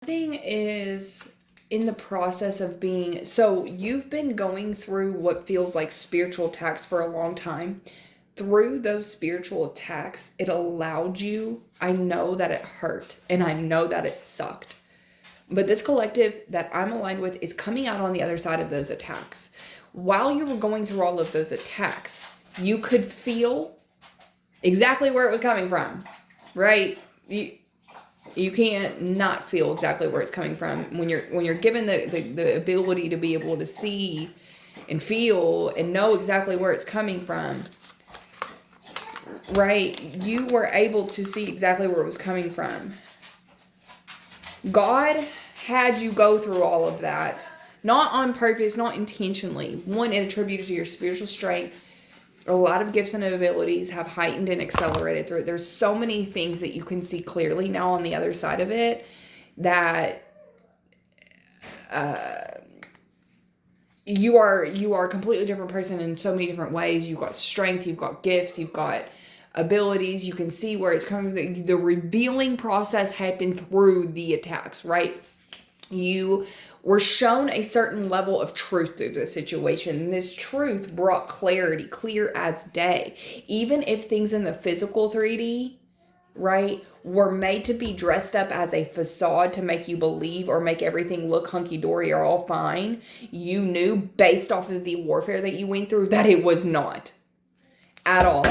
Thing is in the process of being so you've been going through what feels like spiritual attacks for a long time. Through those spiritual attacks, it allowed you. I know that it hurt and I know that it sucked. But this collective that I'm aligned with is coming out on the other side of those attacks. While you were going through all of those attacks, you could feel exactly where it was coming from, right? You can't not feel exactly where it's coming from when you're given the ability to be able to see and feel and know exactly where it's coming from, right? You were able to see exactly where it was coming from. God had you go through all of that, not on purpose, not intentionally. One, it attributed to your spiritual strength. A lot of gifts and abilities have heightened and accelerated through it. There's so many things that you can see clearly now on the other side of it that you are a completely different person in so many different ways. You've got strength, you've got gifts, you've got abilities. You can see where it's coming from. The revealing process happened through the attacks, right? You were shown a certain level of truth through the situation. And this truth brought clarity, clear as day. Even if things in the physical 3D, right, were made to be dressed up as a facade to make you believe or make everything look hunky-dory or all fine, you knew based off of the warfare that you went through that it was not at all.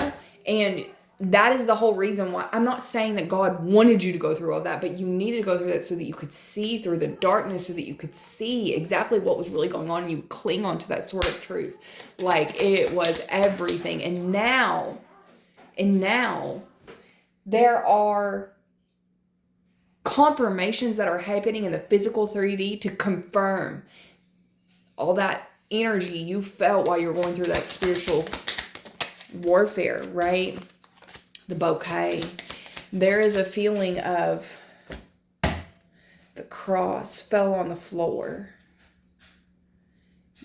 And that is the whole reason why. I'm not saying that God wanted you to go through all that, but you needed to go through that so that you could see through the darkness, so that you could see exactly what was really going on, and you cling on to that sort of truth like it was everything. And now there are confirmations that are happening in the physical 3D to confirm all that energy you felt while you were going through that spiritual warfare, right? The bouquet. There is a feeling of the cross fell on the floor.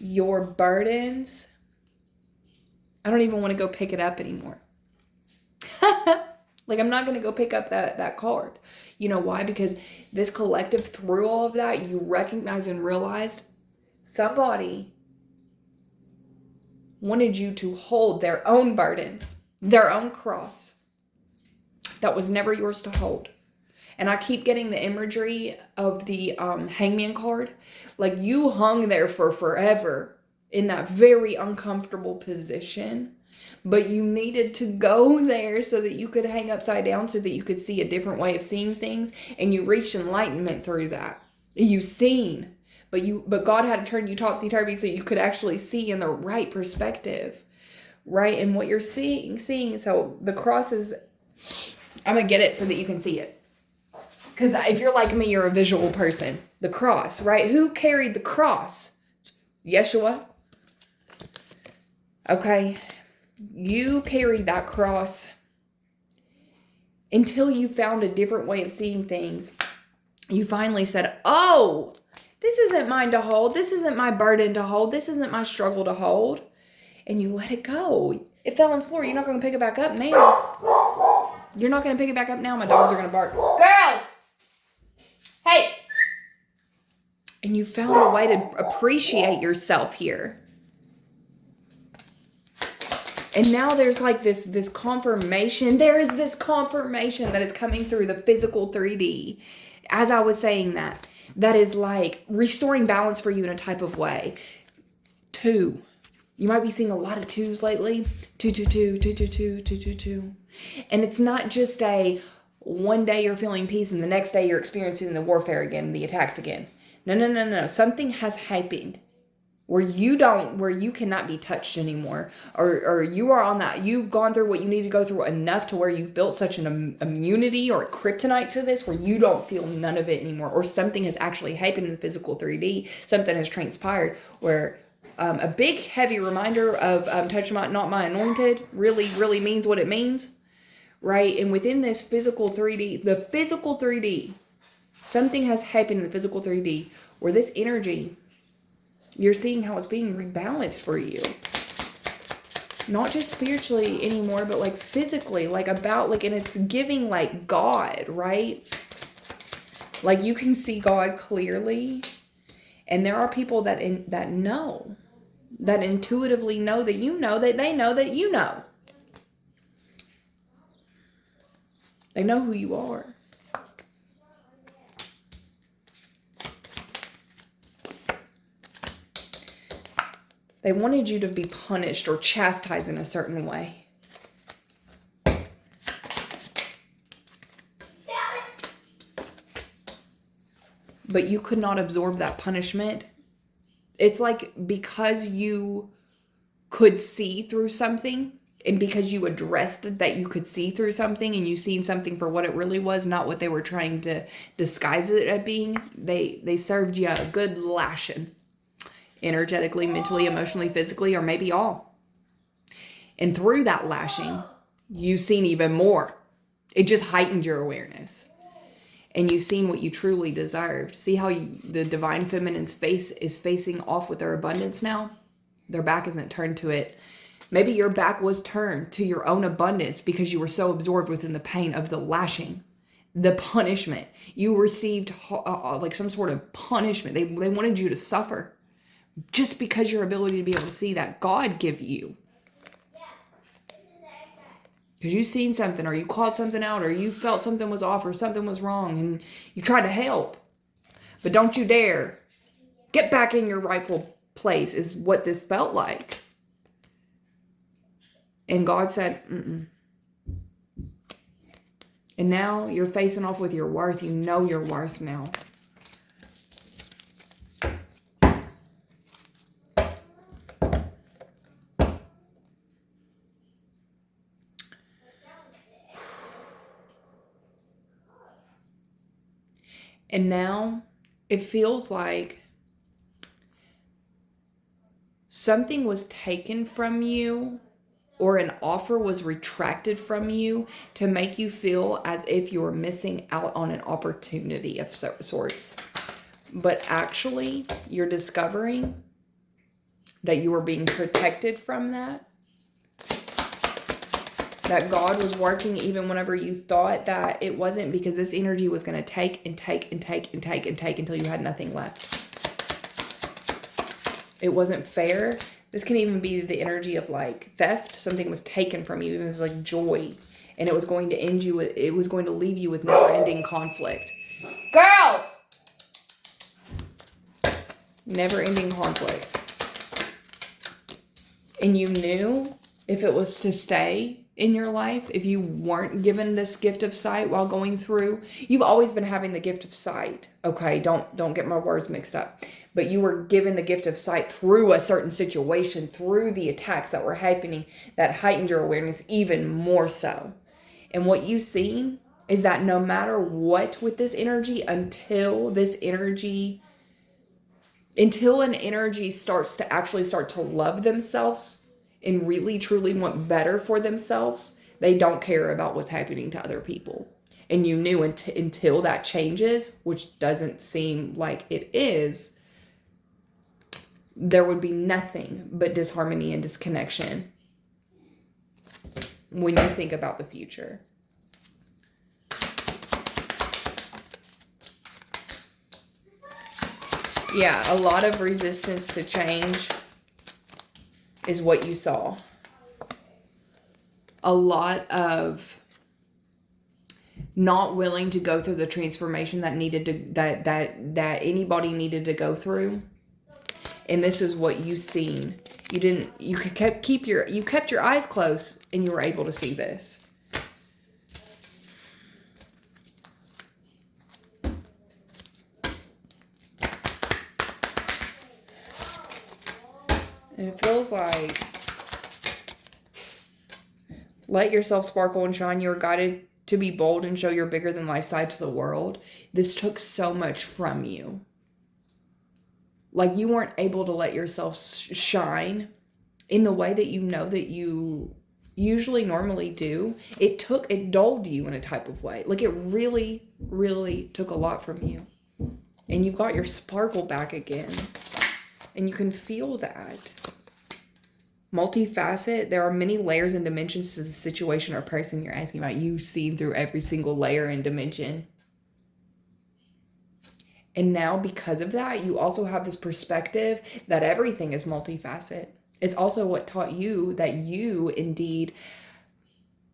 Your burdens, I don't even want to go pick it up anymore. Like, I'm not going to go pick up that card. You know why? Because this collective, through all of that, you recognized and realized somebody wanted you to hold their own burdens, their own cross that was never yours to hold. And I keep getting the imagery of the hangman card. Like, you hung there for forever in that very uncomfortable position, but you needed to go there so that you could hang upside down, so that you could see a different way of seeing things, and you reached enlightenment through that. You've seen, but God had to turn you topsy-turvy so you could actually see in the right perspective, right? And what you're seeing. So the cross is, I'm going to get it so that you can see it. Because if you're like me, you're a visual person. The cross, right? Who carried the cross? Yeshua. Okay. You carried that cross until you found a different way of seeing things. You finally said, oh, this isn't mine to hold. This isn't my burden to hold. This isn't my struggle to hold. And you let it go. It fell on the floor. You're not going to pick it back up now. You're not going to pick it back up now. My dogs are going to bark. Girls! Hey! And you found a way to appreciate yourself here. And now there's like this confirmation. There is this confirmation that is coming through the physical 3D. As I was saying that is like restoring balance for you in a type of way. 2. You might be seeing a lot of 2s lately. 2, 2, 2, 2, 2, 2, 2, 2, 2. And it's not just a one day you're feeling peace and the next day you're experiencing the warfare again, the attacks again. No. Something has happened where you cannot be touched anymore, or you are on that, you've gone through what you need to go through enough to where you've built such an immunity or a kryptonite to this where you don't feel none of it anymore, or something has actually happened in the physical 3D, something has transpired where a big heavy reminder of touch not my anointed really means what it means, right? And within this physical 3D, the physical 3D, something has happened in the physical 3D where this energy, you're seeing how it's being rebalanced for you. Not just spiritually anymore, but like physically, like about like, and it's giving like God, right? Like you can see God clearly, and there are people that know, that intuitively know that you know that they know that you know. They know who you are. They wanted you to be punished or chastised in a certain way. But you could not absorb that punishment. It's like because you could see through something, and because you addressed that you could see through something, and you seen something for what it really was, not what they were trying to disguise it at being, they served you a good lashing. Energetically, mentally, emotionally, physically, or maybe all. And through that lashing, you've seen even more. It just heightened your awareness. And you've seen what you truly deserved. See how the divine feminine's face is facing off with their abundance now? Their back isn't turned to it. Maybe your back was turned to your own abundance because you were so absorbed within the pain of the lashing, the punishment. You received like some sort of punishment. They wanted you to suffer just because your ability to be able to see that God give you. Because you seen something, or you called something out, or you felt something was off, or something was wrong, and you tried to help. But don't you dare. Get back in your rightful place is what this felt like. And God said, mm-mm. And now you're facing off with your worth. You know your worth now. And now it feels like something was taken from you, or an offer was retracted from you to make you feel as if you were missing out on an opportunity of sorts. But actually, you're discovering that you were being protected from that. That God was working even whenever you thought that it wasn't, because this energy was going to take and take and take and take and take until you had nothing left. It wasn't fair. This can even be the energy of like theft. Something was taken from you. It was like joy. And it was going to end you with, it was going to leave you with never-ending conflict. Girls! Never-ending conflict. And you knew if it was to stay in your life, if you weren't given this gift of sight while going through, you've always been having the gift of sight. Okay, don't get my words mixed up. But you were given the gift of sight through a certain situation, through the attacks that were happening, that heightened your awareness even more so. And what you've seen is that no matter what with this energy, until an energy starts to actually start to love themselves and really truly want better for themselves, they don't care about what's happening to other people. And you knew until that changes, which doesn't seem like it is, there would be nothing but disharmony and disconnection when you think about the future. Yeah, a lot of resistance to change is what you saw. A lot of not willing to go through the transformation that needed to that anybody needed to go through. And this is what you've seen. You kept your eyes closed, and you were able to see this. And it feels like, let yourself sparkle and shine. You're guided to be bold and show your bigger than life side to the world. This took so much from you. Like you weren't able to let yourself shine in the way that you know that you usually normally do. It dulled you in a type of way. Like it really, really took a lot from you. And you've got your sparkle back again. And you can feel that. Multifaceted, there are many layers and dimensions to the situation or person you're asking about. You've seen through every single layer and dimension. And now, because of that, you also have this perspective that everything is multifaceted. It's also what taught you that you indeed,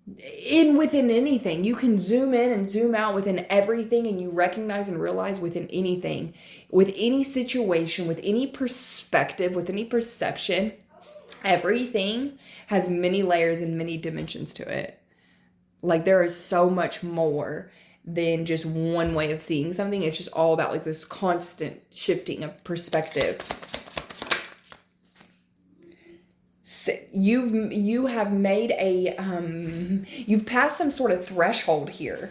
within anything, you can zoom in and zoom out within everything, and you recognize and realize within anything, with any situation, with any perspective, with any perception, everything has many layers and many dimensions to it. Like, there is so much more than just one way of seeing something. It's just all about like this constant shifting of perspective. So you have made a you've passed some sort of threshold here.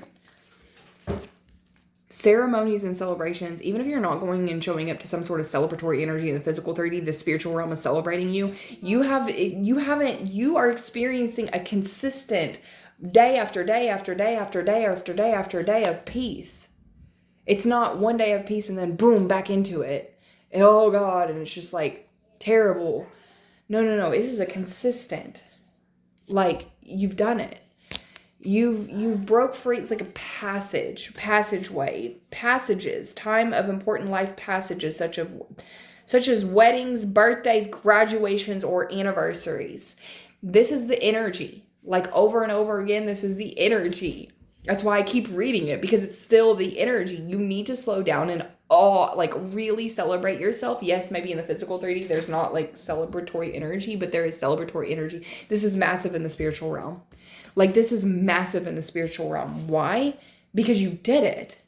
Ceremonies and celebrations, even if you're not going and showing up to some sort of celebratory energy in the physical 3D, the spiritual realm is celebrating you. You are experiencing a consistent day after day after day after day after day after day of peace. It's not one day of peace and then boom, back into it. And, oh God, and it's just like terrible. No. This is a consistent, like, you've done it. You've broke free. It's like a passageway, passages, time of important life passages, such as weddings, birthdays, graduations, or anniversaries. This is the energy. Like, over and over again, this is the energy. That's why I keep reading it, because it's still the energy. You need to slow down and really celebrate yourself. Yes, maybe in the physical 3D, there's not like celebratory energy, but there is celebratory energy. This is massive in the spiritual realm. Like, this is massive in the spiritual realm. Why? Because you did it.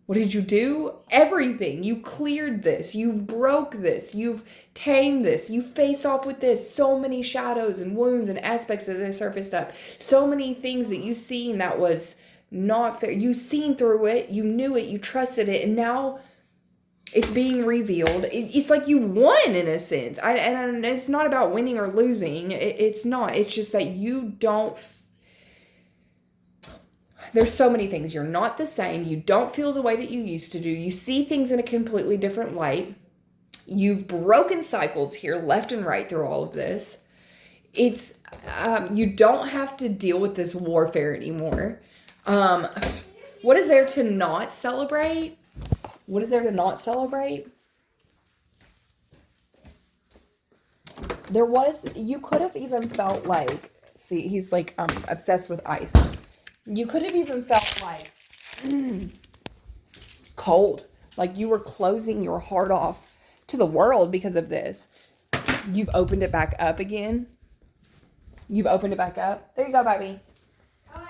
What did you do? Everything. You cleared this. You've broke this. You've tamed this. You faced off with this. So many shadows and wounds and aspects that they surfaced up. So many things that you've seen that was not fair. You've seen through it. You knew it. You trusted it. And now it's being revealed. It's like you won in a sense. And it's not about winning or losing. It's not. It's just that you don't. There's so many things. You're not the same. You don't feel the way that you used to do. You see things in a completely different light. You've broken cycles here, left and right, through all of this. It's you don't have to deal with this warfare anymore. What is there to not celebrate? What is there to not celebrate? You could have even felt like, see, he's like obsessed with ice. You could have even felt like cold, like you were closing your heart off to the world because of this. You've opened it back up again. You've opened it back up. There you go, baby. Oh,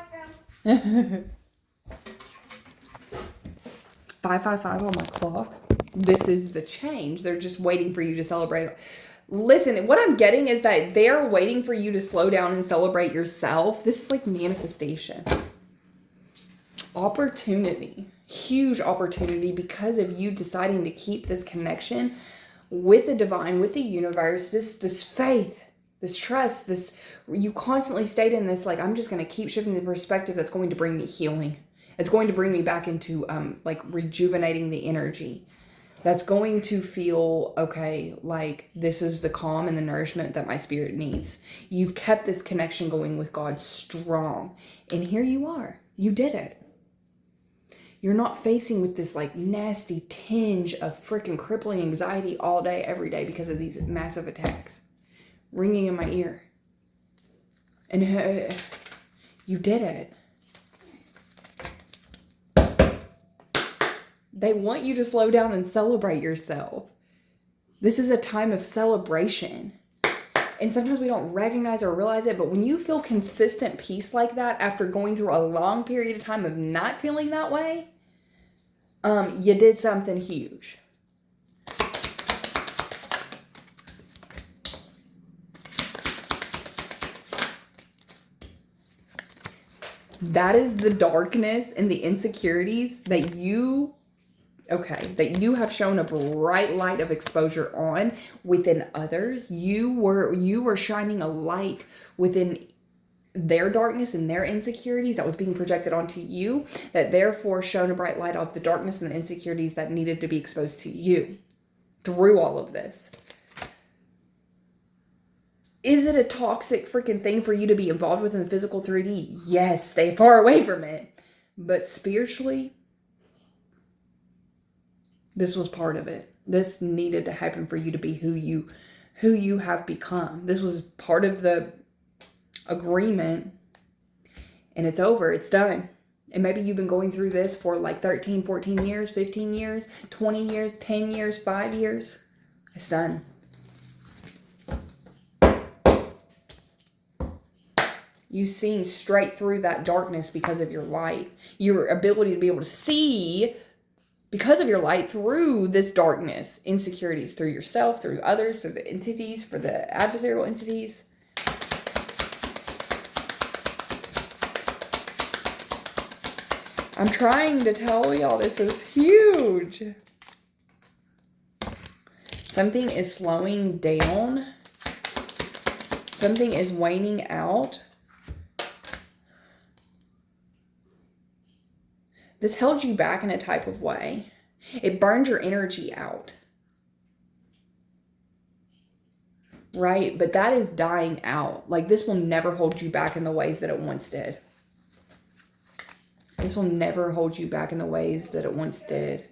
5:55 on my clock. This is the change. They're just waiting for you to celebrate. Listen, what I'm getting is that they're waiting for you to slow down and celebrate yourself. This is like manifestation. Opportunity. Huge opportunity because of you deciding to keep this connection with the divine, with the universe, this faith, this trust, you constantly stayed in this, like, I'm just going to keep shifting the perspective that's going to bring me healing. It's going to bring me back into like rejuvenating the energy. That's going to feel, okay, like this is the calm and the nourishment that my spirit needs. You've kept this connection going with God strong. And here you are. You did it. You're not facing with this like nasty tinge of freaking crippling anxiety all day, every day because of these massive attacks ringing in my ear. And you did it. They want you to slow down and celebrate yourself. This is a time of celebration. And sometimes we don't recognize or realize it, but when you feel consistent peace like that after going through a long period of time of not feeling that way, you did something huge. That is the darkness and the insecurities that you have shown a bright light of exposure on within others. You were shining a light within their darkness and their insecurities that was being projected onto you, that therefore shone a bright light of the darkness and the insecurities that needed to be exposed to you through all of this. Is it a toxic freaking thing for you to be involved with in the physical 3D? Yes, stay far away from it. But spiritually, This was part of it. This needed to happen for you to be who you have become. This was part of the agreement, and it's over. It's done. And maybe you've been going through this for like 13, 14 years, 15 years, 20 years, 10 years, 5 years. It's done. You've seen straight through that darkness because of your light. Your ability to be able to see because of your light through this darkness. Insecurities through yourself, through others, through the entities, for the adversarial entities. I'm trying to tell y'all this is huge. Something is slowing down. Something is waning out. This held you back in a type of way. It burned your energy out. Right? But that is dying out. Like, this will never hold you back in the ways that it once did. This will never hold you back in the ways that it once did.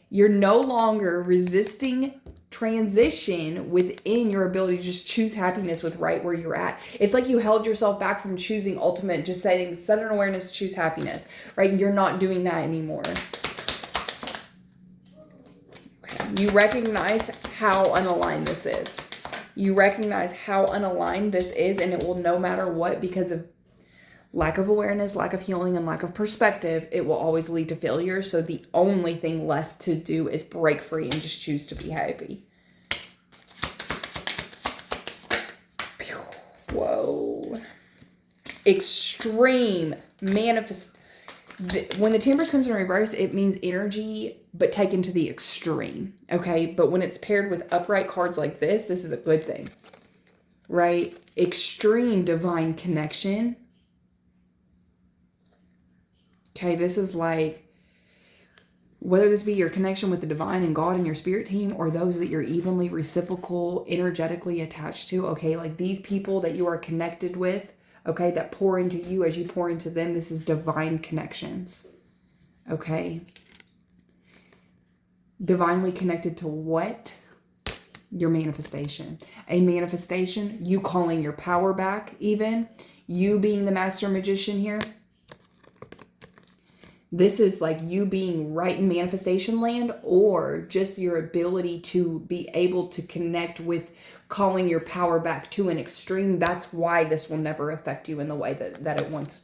You're no longer resisting transition within your ability to just choose happiness with right where you're at. It's like you held yourself back from choosing ultimate, just setting sudden awareness to choose happiness, right? You're not doing that anymore. Okay. You recognize how unaligned this is. You recognize how unaligned this is, and it will, no matter what, because of lack of awareness, lack of healing, and lack of perspective, it will always lead to failure. So the only thing left to do is break free and just choose to be happy. Whoa. Extreme manifest. When the Temperance comes in reverse, it means energy, but taken to the extreme. Okay. But when it's paired with upright cards like this is a good thing. Right? Extreme divine connection. Okay. This is like, whether this be your connection with the divine and God and your spirit team, or those that you're evenly reciprocal, energetically attached to, okay, like these people that you are connected with, okay, that pour into you as you pour into them, this is divine connections, okay? Divinely connected to what? Your manifestation. A manifestation, you calling your power back even, you being the master magician here. This is like you being right in manifestation land, or just your ability to be able to connect with calling your power back to an extreme. That's why this will never affect you in the way that it once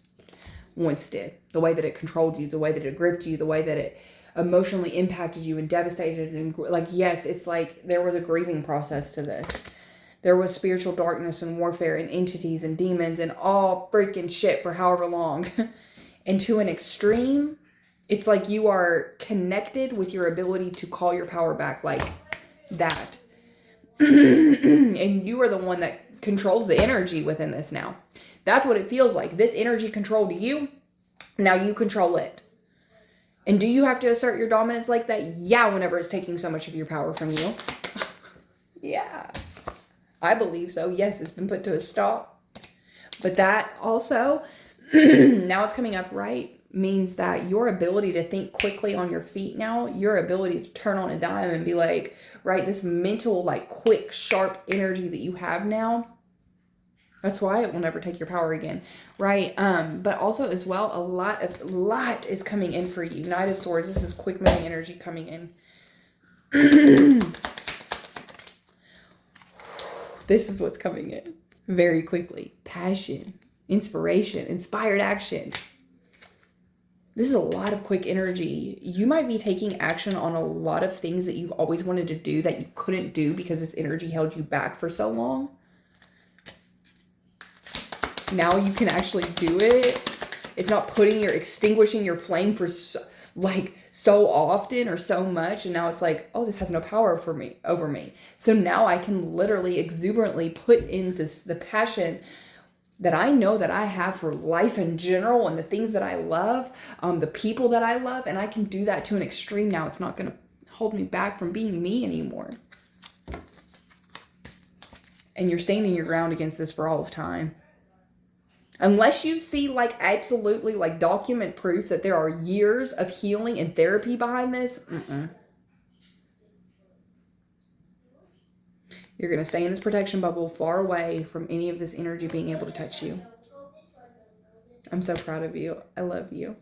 did. The way that it controlled you, the way that it gripped you, the way that it emotionally impacted you and devastated. And like, yes, it's like there was a grieving process to this. There was spiritual darkness and warfare and entities and demons and all freaking shit for however long. And to an extreme, it's like you are connected with your ability to call your power back like that. And you are the one that controls the energy within this now. That's what it feels like. This energy controlled you. Now you control it. And do you have to assert your dominance like that? Yeah, whenever it's taking so much of your power from you. Yeah. I believe so. Yes, it's been put to a stop. But that also... now it's coming up right, means that your ability to think quickly on your feet now, your ability to turn on a dime and be like, right, this mental, like quick, sharp energy that you have now, that's why it will never take your power again, right? But also as well, a lot is coming in for you. Knight of Swords, this is quick moving energy coming in. This is what's coming in very quickly. Passion. Inspiration, inspired action. This is a lot of quick energy. You might be taking action on a lot of things that you've always wanted to do that you couldn't do because this energy held you back for so long. Now you can actually do it. It's not extinguishing your flame for so often or so much. And now it's like, oh, this has no power over me. So now I can literally exuberantly put in the passion that I know that I have for life in general and the things that I love, the people that I love, and I can do that to an extreme now. It's not going to hold me back from being me anymore. And you're standing your ground against this for all of time. Unless you see like absolutely like document proof that there are years of healing and therapy behind this, you're going to stay in this protection bubble far away from any of this energy being able to touch you. I'm so proud of you. I love you.